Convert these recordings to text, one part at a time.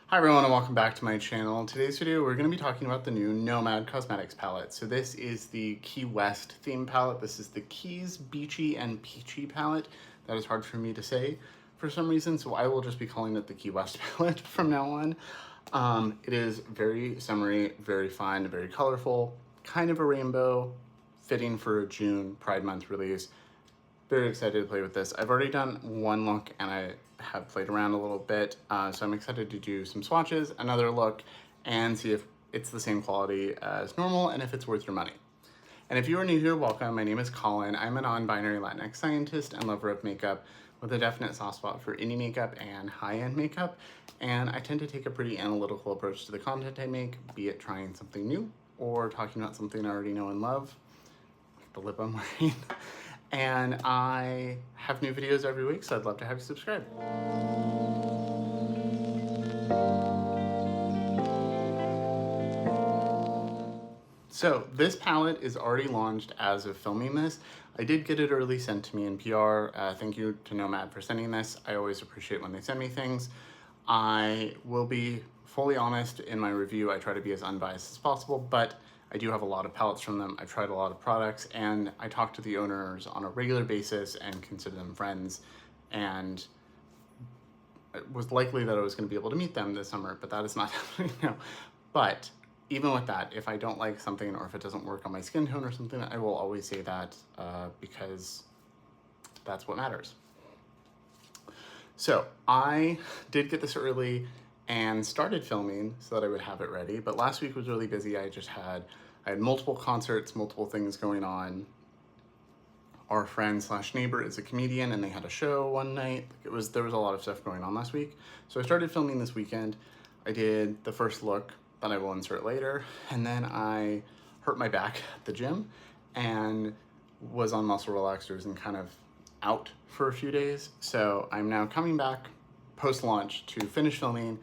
Hi everyone and welcome back to my channel. In today's video we're going to be talking about the new Nomad Cosmetics palette. So this is the Key West theme palette. This is the Keys, Beachy, and Peachy palette. That is hard for me to say for some reason, so I will just be calling it the Key West palette from now on. It is very summery, very fun, very colorful, kind of a rainbow, fitting for a June Pride Month release. Very excited to play with this. I've already done one look and I have played around a little bit, so I'm excited to do some swatches, another look, and see if it's the same quality as normal and if it's worth your money. And if you are new here, welcome. My name is Colin. I'm a non-binary Latinx scientist and lover of makeup with a definite soft spot for indie makeup and high-end makeup, and I tend to take a pretty analytical approach to the content I make, be it trying something new or talking about something I already know and love, like the lip I'm wearing. And I have new videos every week, so I'd love to have you subscribe. So this palette is already launched as of filming this. I did get it early sent to me in PR. Thank you to Nomad for sending this. I always appreciate when they send me things. I will be fully honest in my review. I try to be as unbiased as possible, but I do have a lot of palettes from them. I've tried a lot of products and I talk to the owners on a regular basis and consider them friends, and it was likely that I was going to be able to meet them this summer, but that is not happening now. But even with that, if I don't like something or if it doesn't work on my skin tone or something, I will always say that because that's what matters. So I did get this early and started filming so that I would have it ready, but last week was really busy. I had multiple concerts, multiple things going on. Our friend slash neighbor is a comedian and they had a show one night. There was a lot of stuff going on last week. So I started filming this weekend. I did the first look that I will insert later, and then I hurt my back at the gym and was on muscle relaxers and kind of out for a few days. So I'm now coming back post-launch to finish filming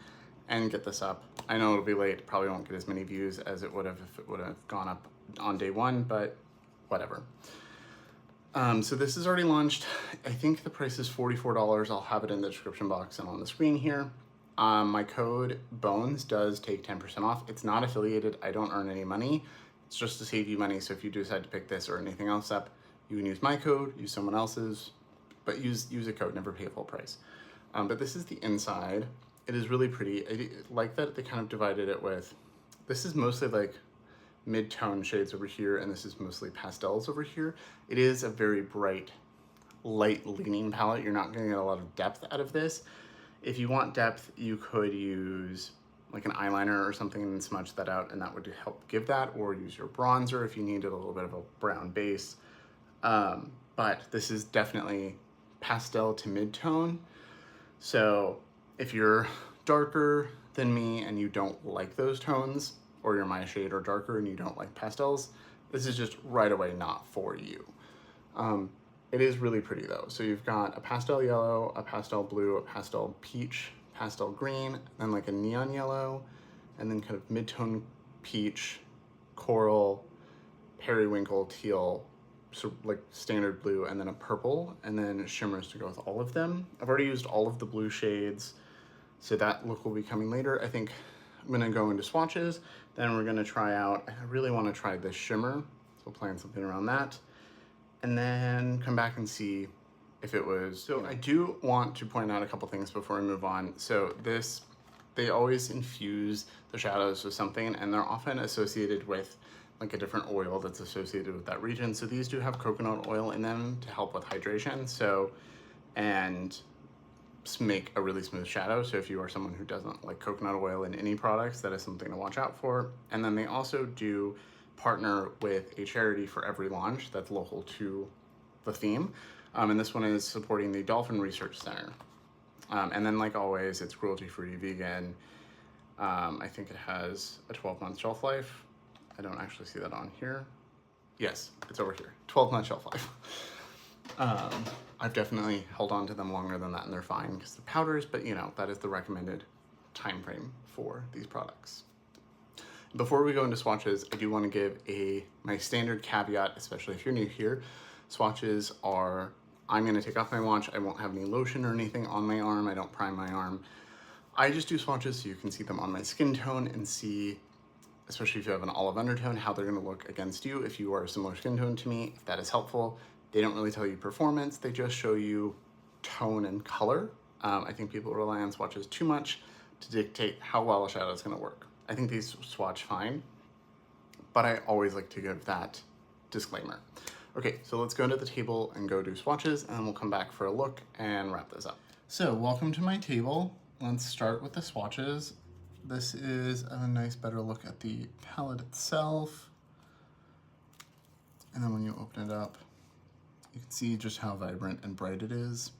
and get this up. I know it'll be late, probably won't get as many views as it would have if it would have gone up on day one, but whatever. So this is already launched. I think the price is $44. I'll have it in the description box and on the screen here. My code BONES does take 10% off. It's not affiliated. I don't earn any money. It's just to save you money. So if you decide to pick this or anything else up, you can use my code, use someone else's, but use a code, never pay full price. But this is the inside. It is really pretty. I like that they kind of divided it with, this is mostly like mid-tone shades over here, and this is mostly pastels over here. It is a very bright, light leaning palette. You're not gonna get a lot of depth out of this. If you want depth, you could use like an eyeliner or something and smudge that out, and that would help give that, or use your bronzer if you needed a little bit of a brown base. But this is definitely pastel to mid-tone. So if you're darker than me and you don't like those tones, or you're my shade or darker and you don't like pastels, this is just right away not for you. It is really pretty though. So you've got a pastel yellow, a pastel blue, a pastel peach, pastel green, then like a neon yellow, and then kind of mid-tone peach, coral, periwinkle, teal, so like standard blue, and then a purple, and then shimmers to go with all of them. I've already used all of the blue shades, so that look will be coming later. I think I'm gonna go into swatches, then we're gonna try out, I really wanna try this shimmer, so plan something around that, and then come back and see if it was, so I do want to point out a couple things before we move on. So this, they always infuse the shadows with something, and they're often associated with like a different oil that's associated with that region. So these do have coconut oil in them to help with hydration. So, and make a really smooth shadow. So if you are someone who doesn't like coconut oil in any products, that is something to watch out for. And then they also do partner with a charity for every launch that's local to the theme. And this one is supporting the Dolphin Research Center. And then like always, it's cruelty-free, vegan. I think it has a 12-month shelf life. I don't actually see that on here. Yes, it's over here, 12-month shelf life. I've definitely held on to them longer than that and they're fine because they're powders, but you know, that is the recommended time frame for these products. Before we go into swatches, I do want to give my standard caveat, especially if you're new here. Swatches are, I'm going to take off my watch. I won't have any lotion or anything on my arm. I don't prime my arm. I just do swatches so you can see them on my skin tone and see, especially if you have an olive undertone, how they're gonna look against you if you are a similar skin tone to me, if that is helpful. They don't really tell you performance, they just show you tone and color. I think people rely on swatches too much to dictate how well a shadow is gonna work. I think these swatch fine, but I always like to give that disclaimer. Okay, so let's go to the table and go do swatches, and then we'll come back for a look and wrap this up. So welcome to my table. Let's start with the swatches. This is a nice better look at the palette itself. And then when you open it up, you can see just how vibrant and bright it is.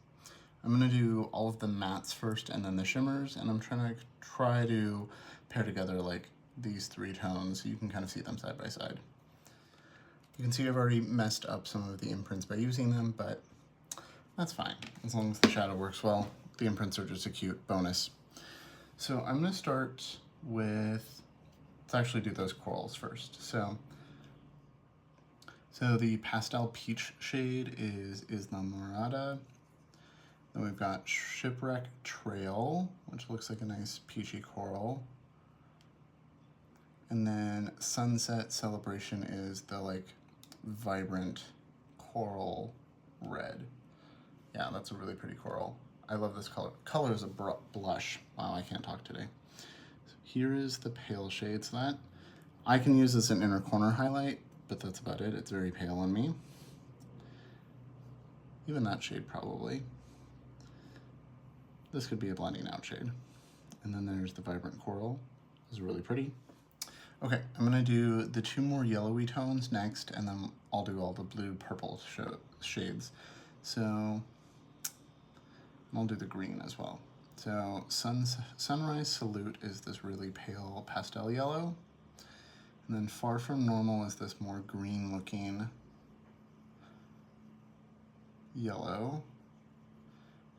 I'm gonna do all of the mattes first and then the shimmers, and I'm trying to pair together like these three tones so you can kind of see them side by side. You can see I've already messed up some of the imprints by using them, but that's fine. As long as the shadow works well, the imprints are just a cute bonus. So I'm gonna start with, let's actually do those corals first. So the pastel peach shade is Namorada. Then we've got Shipwreck Trail, which looks like a nice peachy coral. And then Sunset Celebration is the like vibrant coral red. Yeah, that's a really pretty coral. I love this color. Color is a blush. Wow, I can't talk today. So here is the pale shade. So that I can use as an inner corner highlight, but that's about it. It's very pale on me. Even that shade probably. This could be a blending out shade. And then there's the vibrant coral. This is really pretty. Okay, I'm gonna do the two more yellowy tones next, and then I'll do all the blue purple shades. So I'll do the green as well. So Sunrise Salute is this really pale pastel yellow. And then Far From Normal is this more green looking yellow.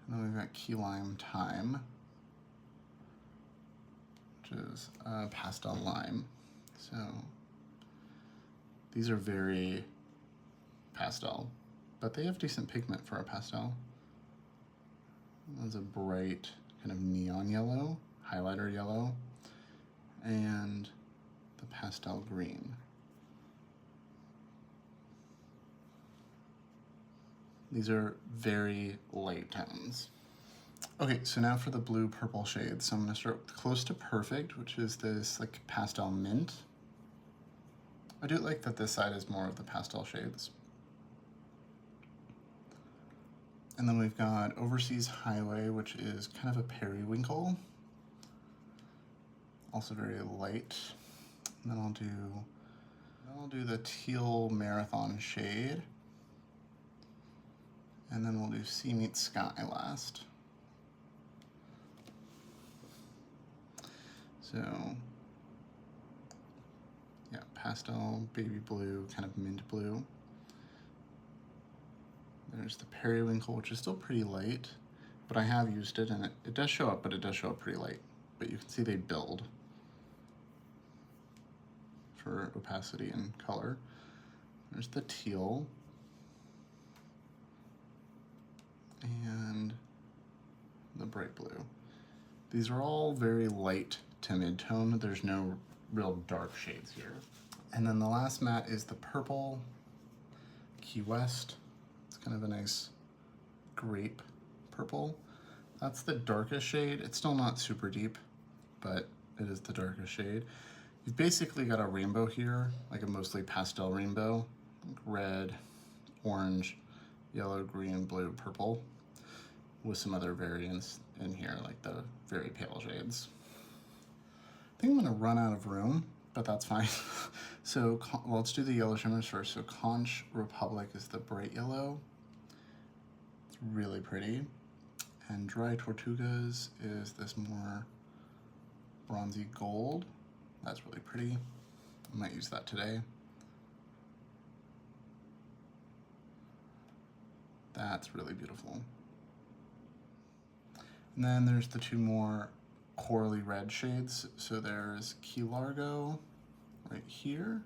And then we've got Key Lime Time, which is pastel lime. So these are very pastel, but they have decent pigment for a pastel. There's a bright kind of neon yellow, highlighter yellow, and the pastel green. These are very light tones. Okay, so now for the blue purple shades. So I'm gonna start with Close to Perfect, which is this like pastel mint. I do like that this side is more of the pastel shades. And then we've got Overseas Highway, which is kind of a periwinkle. Also very light. And then I'll do the teal marathon shade. And then we'll do Sea Meets Sky last. So, yeah, pastel, baby blue, kind of mint blue. There's the periwinkle, which is still pretty light, but I have used it, and it does show up, but it does show up pretty light. But you can see they build for opacity and color. There's the teal. And the bright blue. These are all very light to mid-tone. There's no real dark shades here. And then the last matte is the purple Key West. It's kind of a nice grape purple. That's the darkest shade. It's still not super deep, but it is the darkest shade. You've basically got a rainbow here, like a mostly pastel rainbow. Red, orange, yellow, green, blue, purple, with some other variants in here, like the very pale shades. I think I'm gonna run out of room, but that's fine. So well, let's do the yellow shimmers first. So Conch Republic is the bright yellow. It's really pretty. And Dry Tortugas is this more bronzy gold. That's really pretty. I might use that today. That's really beautiful. And then there's the two more corally red shades. So there's Key Largo right here,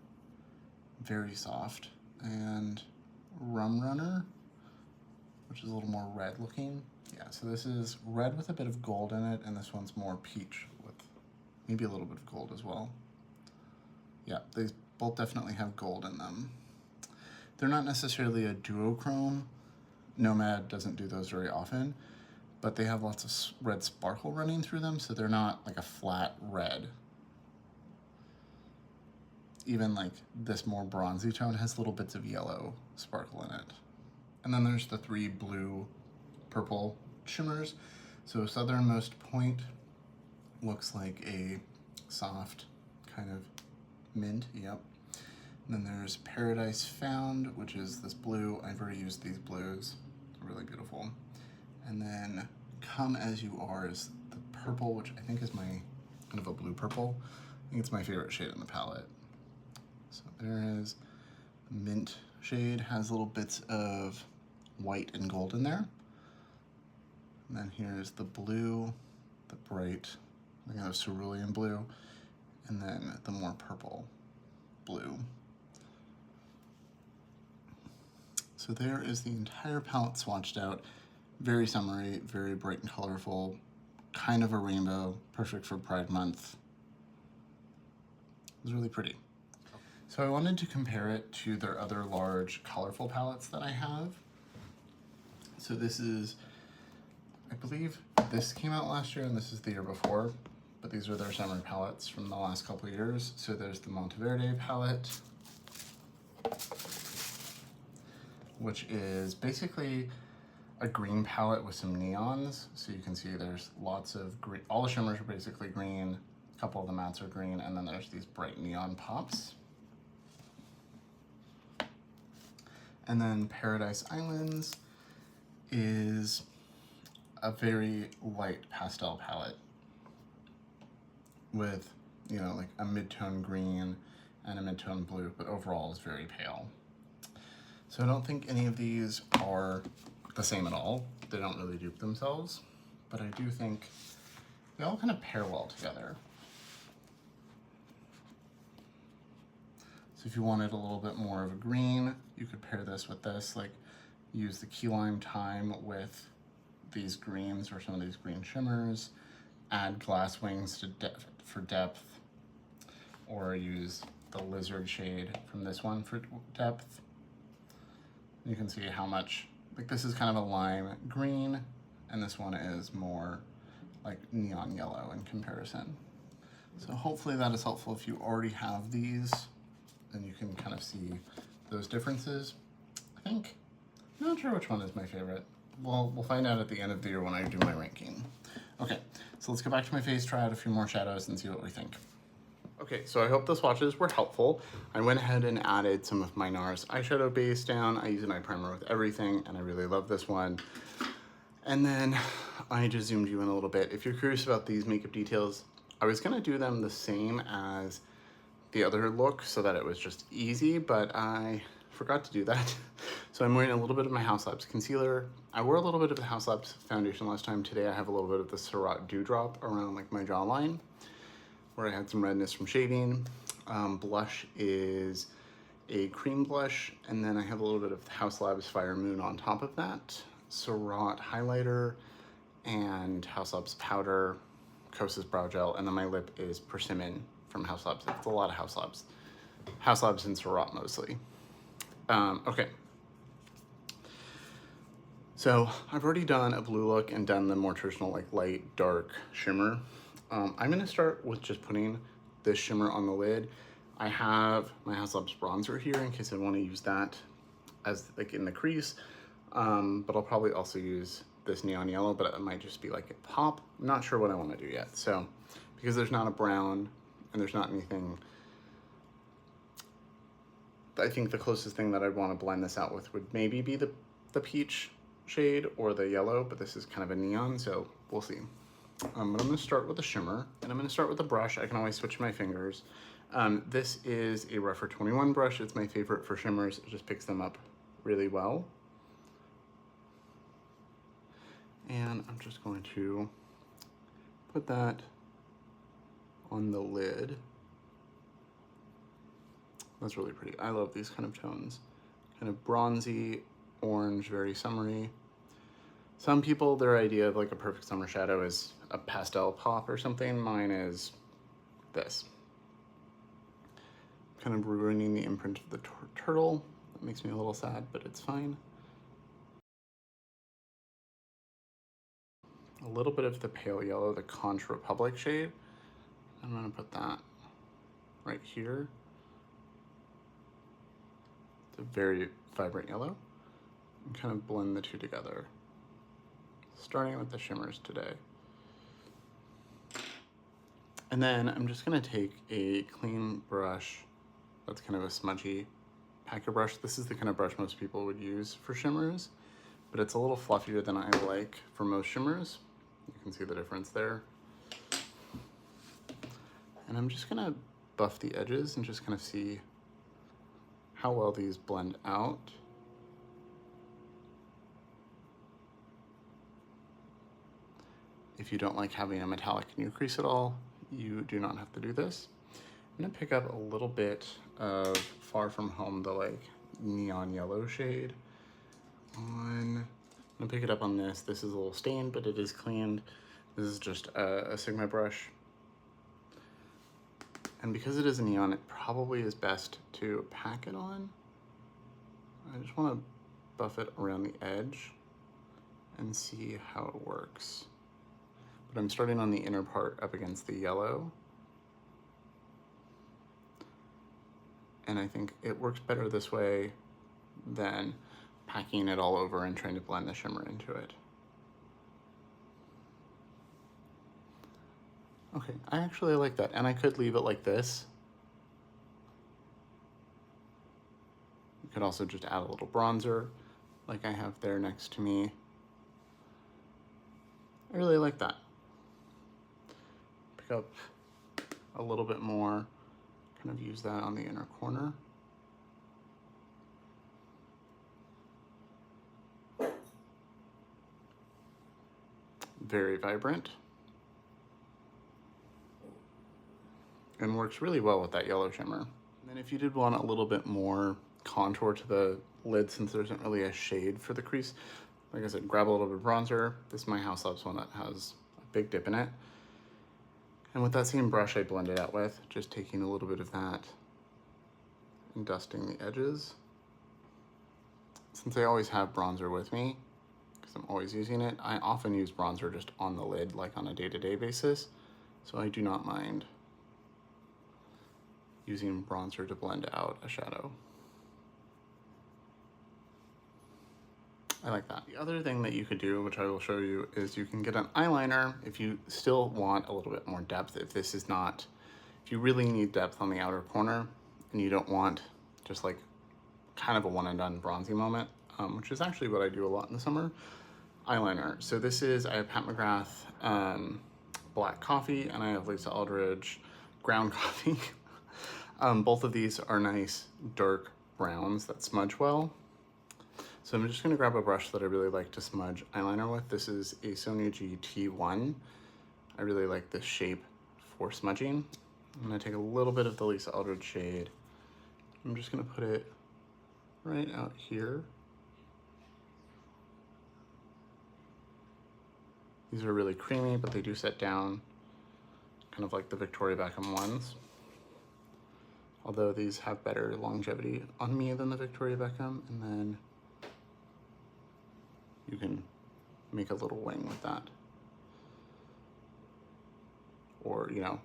very soft, and Rum Runner, which is a little more red looking. Yeah, so this is red with a bit of gold in it, and this one's more peach with maybe a little bit of gold as well. Yeah, they both definitely have gold in them. They're not necessarily a duochrome. Nomad doesn't do those very often, but they have lots of red sparkle running through them, so they're not like a flat red. Even like this more bronzy tone has little bits of yellow sparkle in it. And then there's the 3 blue purple shimmers. So Southernmost Point looks like a soft kind of mint, yep. And then there's Paradise Found, which is this blue. I've already used these blues, they're really beautiful. And then Come As You Are is the purple, which I think is my kind of a blue purple. I think it's my favorite shade in the palette. So there is mint shade, has little bits of white and gold in there. And then here's the blue, the bright, we have cerulean blue, and then the more purple blue. So there is the entire palette swatched out. Very summery, very bright and colorful, kind of a rainbow, perfect for Pride Month. It was really pretty. So I wanted to compare it to their other large colorful palettes that I have. So this is, I believe this came out last year and this is the year before, but these are their summer palettes from the last couple of years. So there's the Monteverde palette, which is basically a green palette with some neons. So you can see there's lots of green, all the shimmers are basically green, a couple of the mattes are green, and then there's these bright neon pops. And then Paradise Islands is a very light pastel palette with, you know, like a mid-tone green and a mid-tone blue, but overall is very pale. So I don't think any of these are the same at all. They don't really dupe themselves, but I do think they all kind of pair well together. So if you wanted a little bit more of a green, you could pair this with this, like use the Key Lime Thyme with these greens or some of these green shimmers, add Glass Wings to for depth, or use the Lizard shade from this one for depth. You can see how much, like this is kind of a lime green, and this one is more like neon yellow in comparison. So hopefully that is helpful if you already have these, and you can kind of see those differences. I think, I'm not sure which one is my favorite. Well, we'll find out at the end of the year when I do my ranking. Okay, so let's go back to my face, try out a few more shadows and see what we think. Okay, so I hope the swatches were helpful. I went ahead and added some of my NARS eyeshadow base down. I use an eye primer with everything, and I really love this one. And then I just zoomed you in a little bit. If you're curious about these makeup details, I was gonna do them the same as the other look so that it was just easy, but I forgot to do that. So I'm wearing a little bit of my House Labs concealer. I wore a little bit of the House Labs foundation last time. Today I have a little bit of the Surratt Dewdrop around like my jawline, where I had some redness from shading. Blush is a cream blush, and then I have a little bit of House Labs Fire Moon on top of that. Surratt highlighter and House Labs powder, Kosas brow gel, and then my lip is Persimmon from House Labs. It's a lot of House Labs. House Labs and Surratt mostly. Okay. So I've already done a blue look and done the more traditional like light, dark shimmer. I'm gonna start with just putting this shimmer on the lid. I have my House Labs bronzer here in case I wanna use that as like in the crease, but I'll probably also use this neon yellow, but it might just be like a pop. I'm not sure what I wanna do yet. So because there's not a brown and there's not anything, I think the closest thing that I'd wanna blend this out with would maybe be the peach shade or the yellow, but this is kind of a neon, so we'll see. But I'm gonna start with a shimmer, and I'm gonna start with a brush. I can always switch my fingers. This is a Rougher 21 brush. It's my favorite for shimmers. It just picks them up really well. And I'm just going to put that on the lid. That's really pretty. I love these kind of tones. Kind of bronzy, orange, very summery. Some people, their idea of like a perfect summer shadow is a pastel pop or something. Mine is this. Kind of ruining the imprint of the turtle. That makes me a little sad, but it's fine. A little bit of the pale yellow, the Conch Republic shade. I'm gonna put that right here. It's a very vibrant yellow. And kind of blend the two together. Starting with the shimmers today. And then I'm just gonna take a clean brush that's kind of a smudgy packer brush. This is the kind of brush most people would use for shimmers, but it's a little fluffier than I like for most shimmers. You can see the difference there. And I'm just gonna buff the edges and just kind of see how well these blend out. If you don't like having a metallic in your crease at all, you do not have to do this. I'm gonna pick up a little bit of Far From Home, the like neon yellow shade. I'm gonna pick it up on this. This is a little stained, but it is cleaned. This is just a Sigma brush. And because it is a neon, it probably is best to pack it on. I just wanna buff it around the edge and see how it works. But I'm starting on the inner part up against the yellow. And I think it works better this way than packing it all over and trying to blend the shimmer into it. Okay, I actually like that. And I could leave it like this. You could also just add a little bronzer like I have there next to me. I really like that. Pick up a little bit more, kind of use that on the inner corner. Very vibrant. And works really well with that yellow shimmer. And then if you did want a little bit more contour to the lid, since there isn't really a shade for the crease, like I said, grab a little bit of bronzer. This is my House Loves one that has a big dip in it. And with that same brush I blended out with, just taking a little bit of that and dusting the edges. Since I always have bronzer with me, because I'm always using it, I often use bronzer just on the lid, like on a day-to-day basis. So I do not mind using bronzer to blend out a shadow. I like that. The other thing that you could do, which I will show you, is you can get an eyeliner if you still want a little bit more depth. If you really need depth on the outer corner and you don't want just like kind of a one and done bronzy moment, which is actually what I do a lot in the summer, eyeliner. So this is, I have Pat McGrath Black Coffee and I have Lisa Aldridge Ground Coffee. Both of these are nice dark browns that smudge well. So I'm just gonna grab a brush that I really like to smudge eyeliner with. This is a Sonia G T1. I really like this shape for smudging. I'm gonna take a little bit of the Lisa Aldridge shade. I'm just gonna put it right out here. These are really creamy, but they do set down kind of like the Victoria Beckham ones. Although these have better longevity on me than the Victoria Beckham, and then you can make a little wing with that. Or, you know,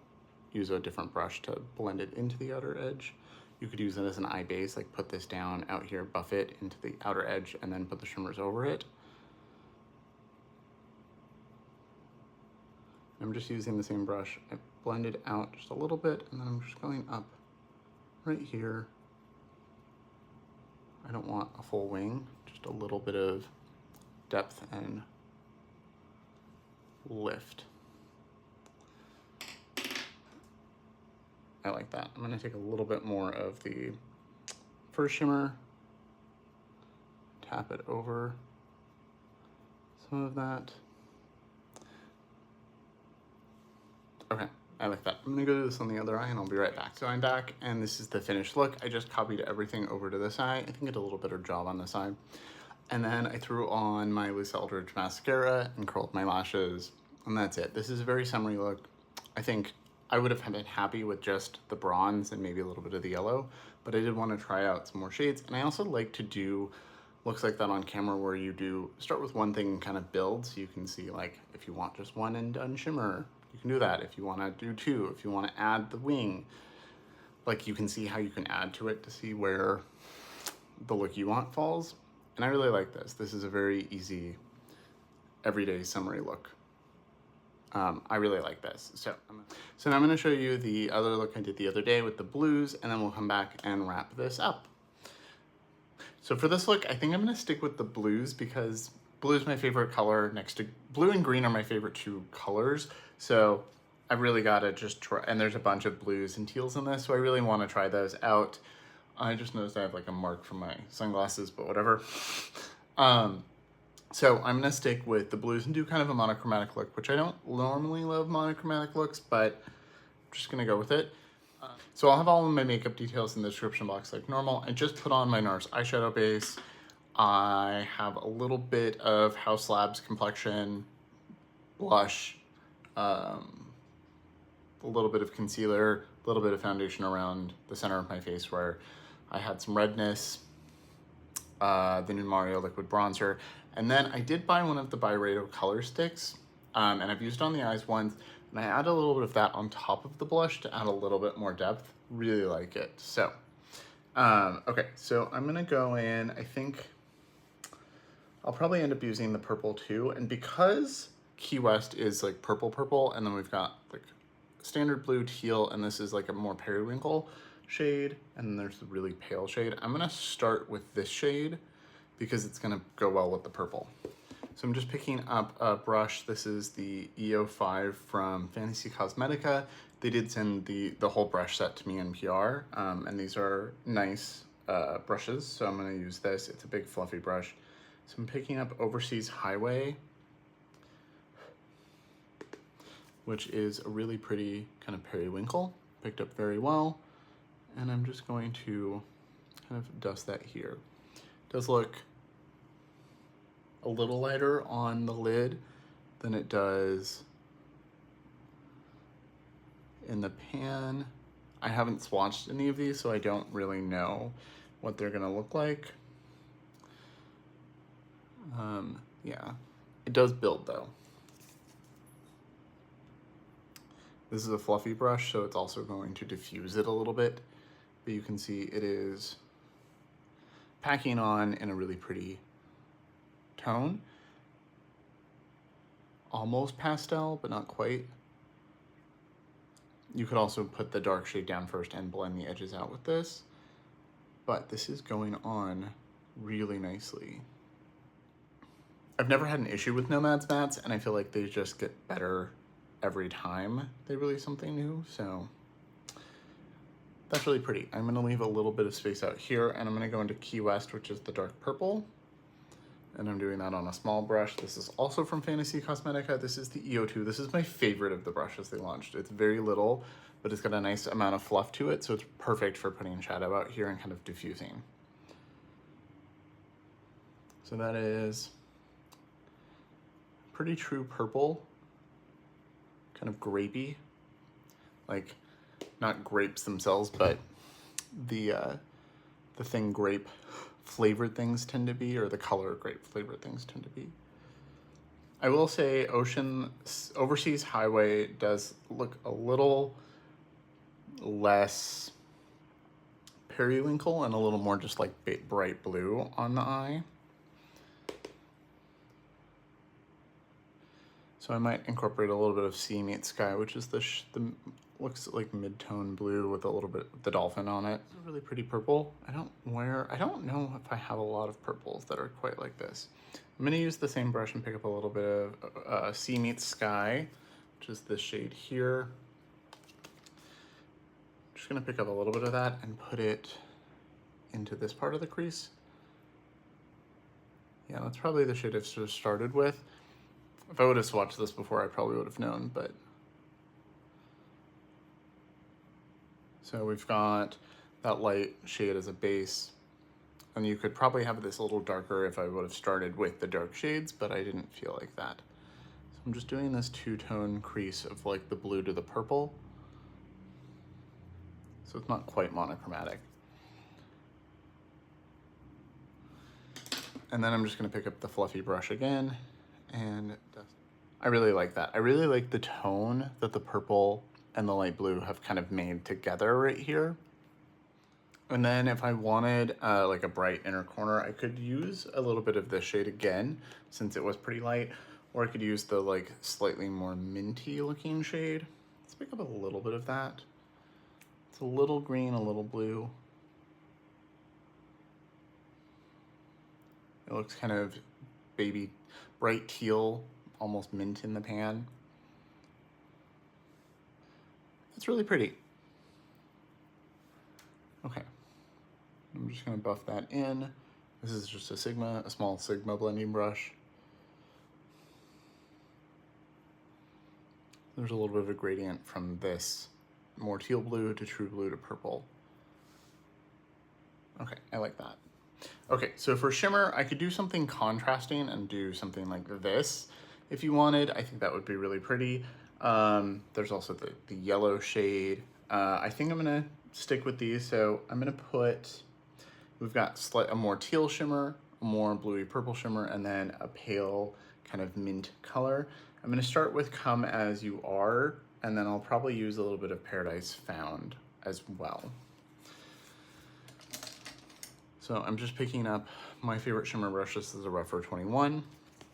use a different brush to blend it into the outer edge. You could use it as an eye base, like put this down out here, buff it into the outer edge, and then put the shimmers over it. I'm just using the same brush. I blended out just a little bit, and then I'm just going up right here. I don't want a full wing, just a little bit of depth and lift. I like that. I'm gonna take a little bit more of the first shimmer, tap it over some of that. Okay, I like that. I'm gonna go do this on the other eye and I'll be right back. So I'm back and this is the finished look. I just copied everything over to this eye. I think I did a little better job on this eye. And then I threw on my Loose Eldridge mascara and curled my lashes, and that's it. This is a very summery look. I think I would have been happy with just the bronze and maybe a little bit of the yellow, but I did want to try out some more shades. And I also like to do looks like that on camera where you do start with one thing and kind of build, so you can see, like, if you want just one and done shimmer, you can do that. If you want to do two, if you want to add the wing, like, you can see how you can add to it to see where the look you want falls. And I really like this. This is a very easy, everyday summery look. I really like this. So now I'm gonna show you the other look I did the other day with the blues, and then we'll come back and wrap this up. So for this look, I think I'm gonna stick with the blues because blue is my favorite color next to, blue and green are my favorite two colors. So I really gotta just try, and there's a bunch of blues and teals in this, so I really wanna try those out. I just noticed I have like a mark from my sunglasses, but whatever. So I'm gonna stick with the blues and do kind of a monochromatic look, which I don't normally love monochromatic looks, but I'm just gonna go with it. So I'll have all of my makeup details in the description box like normal. I just put on my NARS eyeshadow base. I have a little bit of House Labs complexion, blush, a little bit of concealer, a little bit of foundation around the center of my face where I had some redness, the new Mario liquid bronzer. And then I did buy one of the Byredo color sticks, and I've used it on the eyes once, and I add a little bit of that on top of the blush to add a little bit more depth. Really like it. So, okay, so I'm gonna go in, I think I'll probably end up using the purple too, and because Key West is like purple, and then we've got like standard blue, teal, and this is like a more periwinkle shade, and then there's the really pale shade. I'm gonna start with this shade because it's gonna go well with the purple. So I'm just picking up a brush. This is the EO5 from Fantasy Cosmetica. They did send the whole brush set to me in PR, and these are nice brushes, so I'm gonna use this. It's a big fluffy brush. So I'm picking up Overseas Highway, which is a really pretty kind of periwinkle, picked up very well. And I'm just going to kind of dust that here. It does look a little lighter on the lid than it does in the pan. I haven't swatched any of these, so I don't really know what they're gonna look like. Yeah, it does build though. This is a fluffy brush, so it's also going to diffuse it a little bit, but you can see it is packing on in a really pretty tone. Almost pastel, but not quite. You could also put the dark shade down first and blend the edges out with this, but this is going on really nicely. I've never had an issue with Nomad's mattes, and I feel like they just get better every time they release something new, so that's really pretty. I'm gonna leave a little bit of space out here, and I'm gonna go into Key West, which is the dark purple, and I'm doing that on a small brush. This is also from Fantasy Cosmetica. This is the EO2. This is my favorite of the brushes they launched. It's very little, but it's got a nice amount of fluff to it, so it's perfect for putting shadow out here and kind of diffusing. So that is pretty true purple, kind of grapey, like not grapes themselves, but the thing grape flavored things tend to be, or the color grape flavored things tend to be. I will say Overseas Highway does look a little less periwinkle and a little more just like bright blue on the eye. So I might incorporate a little bit of Sea Meets Sky, which is the looks like mid-tone blue with a little bit of the dolphin on it. It's a really pretty purple. I don't know if I have a lot of purples that are quite like this. I'm gonna use the same brush and pick up a little bit of Sea Meets Sky, which is this shade here. I'm just gonna pick up a little bit of that and put it into this part of the crease. Yeah, that's probably the shade I've sort of started with. If I would have swatched this before, I probably would have known, but. So we've got that light shade as a base, And you could probably have this a little darker if I would have started with the dark shades, but I didn't feel like that. So I'm just doing this two-tone crease of like the blue to the purple. So it's not quite monochromatic. And then I'm just gonna pick up the fluffy brush again and I really like that. I really like the tone that the purple and the light blue have kind of made together right here. And then if I wanted like a bright inner corner, I could use a little bit of this shade again, since it was pretty light, or I could use the like slightly more minty looking shade. Let's pick up a little bit of that. It's a little green, a little blue. It looks kind of baby bright teal, almost mint in the pan. It's really pretty. Okay. I'm just gonna buff that in. This is just a small Sigma blending brush. There's a little bit of a gradient from this more teal blue to true blue to purple. Okay, I like that. Okay, so for shimmer, I could do something contrasting and do something like this. If you wanted, I think that would be really pretty. There's also the yellow shade. I think I'm gonna stick with these. So I'm gonna put, we've got a more teal shimmer, a more bluey purple shimmer, and then a pale kind of mint color. I'm gonna start with Come As You Are, and then I'll probably use a little bit of Paradise Found as well. So I'm just picking up my favorite shimmer brush. This is a Rougher 21,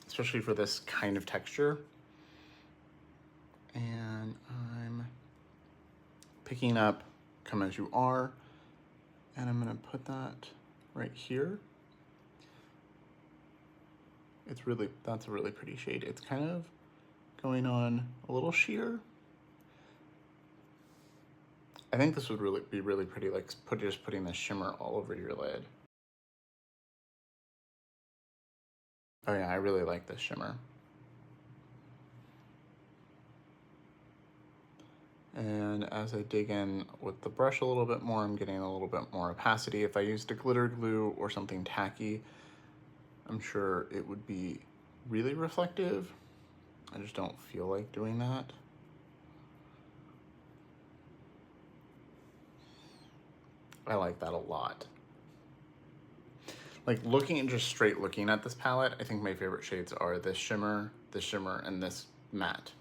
especially for this kind of texture. And I'm picking up Come As You Are, and I'm gonna put that right here. That's a really pretty shade. It's kind of going on a little sheer. I think this would really be really pretty, like just putting the shimmer all over your lid. Oh yeah, I really like this shimmer. And as I dig in with the brush a little bit more, I'm getting a little bit more opacity. If I used a glitter glue or something tacky, I'm sure it would be really reflective. I just don't feel like doing that. I like that a lot. Like just straight looking at this palette, I think my favorite shades are this shimmer, and this matte,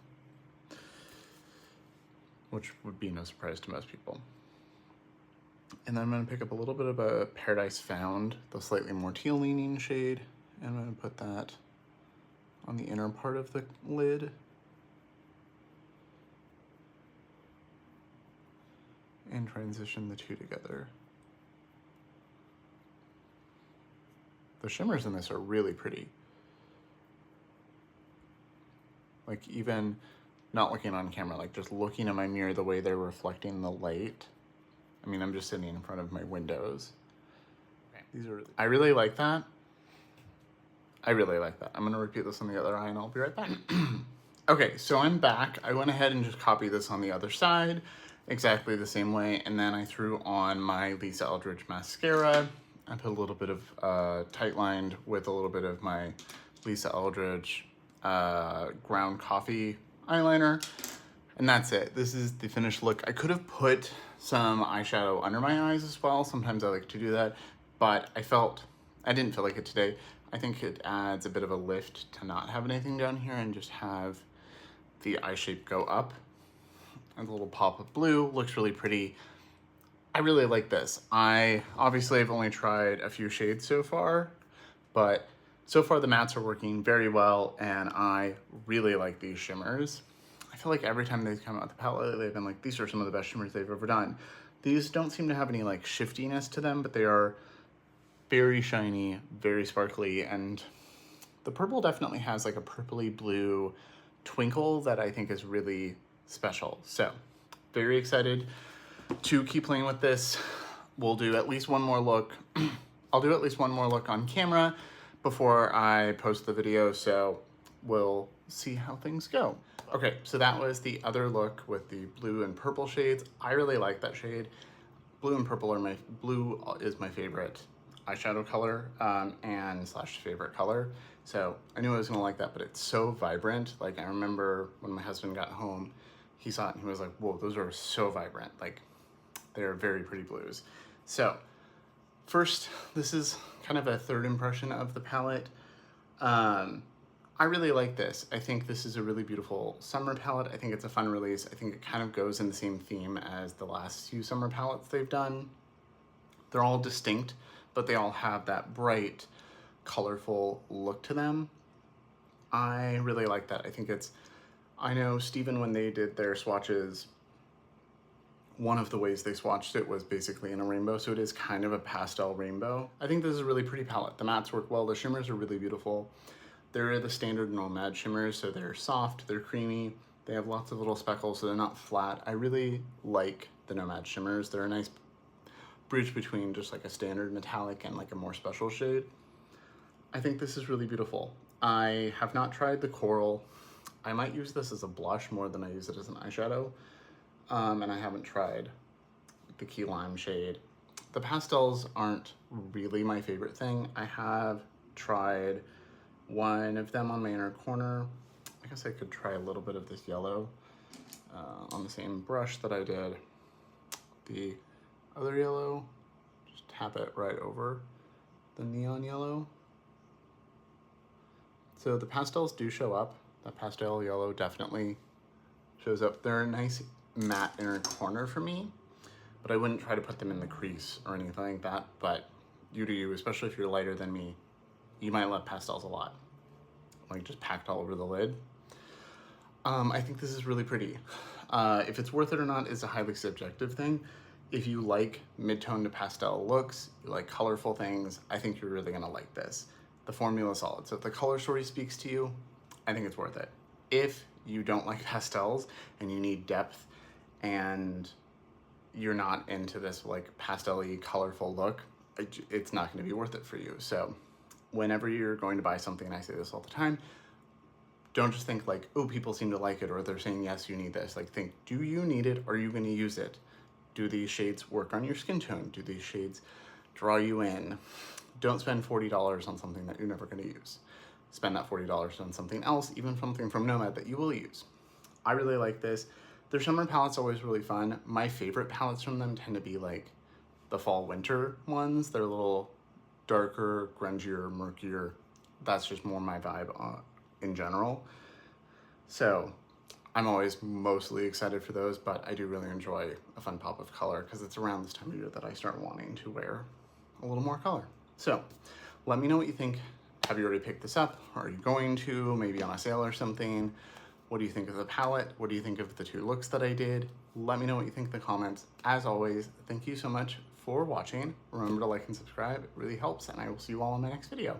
which would be no surprise to most people. And then I'm gonna pick up a little bit of a Paradise Found, the slightly more teal leaning shade, and I'm gonna put that on the inner part of the lid. And transition the two together. The shimmers in this are really pretty. Like even not looking on camera, like just looking at my mirror, the way they're reflecting the light. I mean, I'm just sitting in front of my windows. Okay. I really like that. I really like that. I'm gonna repeat this on the other eye and I'll be right back. Okay, so I'm back. I went ahead and just copied this on the other side exactly the same way, and then I threw on my Lisa Eldridge mascara. I put a little bit of tight lined with a little bit of my Lisa Eldridge ground coffee eyeliner, and that's it. This is the finished look. I could have put some eyeshadow under my eyes as well. Sometimes I like to do that, but I didn't feel like it today. I think it adds a bit of a lift to not have anything down here and just have the eye shape go up. And a little pop of blue, looks really pretty. I really like this. Obviously I've only tried a few shades so far, but so far the mattes are working very well and I really like these shimmers. I feel like every time they come out with the palette, they've been like, these are some of the best shimmers they've ever done. These don't seem to have any like shiftiness to them, but they are very shiny, very sparkly, and the purple definitely has like a purpley blue twinkle that I think is really special. So very excited to keep playing with this. We'll do at least one more look. I'll do at least one more look on camera before I post the video, so we'll see how things go. Okay, so that was the other look with the blue and purple shades. I really like that shade. Blue and purple blue is my favorite. eyeshadow color and slash favorite color. So I knew I was gonna like that, but it's so vibrant. Like I remember when my husband got home, he saw it and he was like, whoa, those are so vibrant. Like they're very pretty blues. So first, this is kind of a third impression of the palette. I really like this. I think this is a really beautiful summer palette. I think it's a fun release. I think it kind of goes in the same theme as the last few summer palettes they've done. They're all distinct, but they all have that bright, colorful look to them. I really like that. I think it's, I know Steven, when they did their swatches, one of the ways they swatched it was basically in a rainbow, so it is kind of a pastel rainbow. I think this is a really pretty palette. The mattes work well, the shimmers are really beautiful. They're the standard Nomad shimmers, so they're soft, they're creamy, they have lots of little speckles, so they're not flat. I really like the Nomad shimmers. They're a nice bridge between just like a standard metallic and like a more special shade. I think this is really beautiful. I have not tried the coral. I might use this as a blush more than I use it as an eyeshadow. And I haven't tried the key lime shade. The pastels aren't really my favorite thing. I have tried one of them on my inner corner. I guess I could try a little bit of this yellow on the same brush that I did the other yellow. Just tap it right over the neon yellow. So the pastels do show up. That pastel yellow definitely shows up. They're a nice matte inner corner for me, but I wouldn't try to put them in the crease or anything like that, but you do you, especially if you're lighter than me. You might love pastels a lot, like just packed all over the lid. I think this is really pretty. If it's worth it or not is a highly subjective thing. If you like mid-tone to pastel looks, you like colorful things, I think you're really gonna like this. The formula is solid. So if the color story speaks to you, I think it's worth it. If you don't like pastels and you need depth and you're not into this like pastel-y colorful look, it's not gonna be worth it for you. So whenever you're going to buy something, and I say this all the time, don't just think like, oh, people seem to like it, or they're saying, yes, you need this. Like think, do you need it? Are you gonna use it? Do these shades work on your skin tone? Do these shades draw you in? Don't spend $40 on something that you're never gonna use. Spend that $40 on something else, even something from Nomad that you will use. I really like this. Their summer palette's always really fun. My favorite palettes from them tend to be like the fall winter ones. They're a little darker, grungier, murkier. That's just more my vibe in general. So I'm always mostly excited for those, but I do really enjoy a fun pop of color because it's around this time of year that I start wanting to wear a little more color. So let me know what you think. Have you already picked this up? Are you going to, maybe on a sale or something? What do you think of the palette? What do you think of the two looks that I did? Let me know what you think in the comments. As always, thank you so much for watching. Remember to like and subscribe. It really helps, and I will see you all in my next video.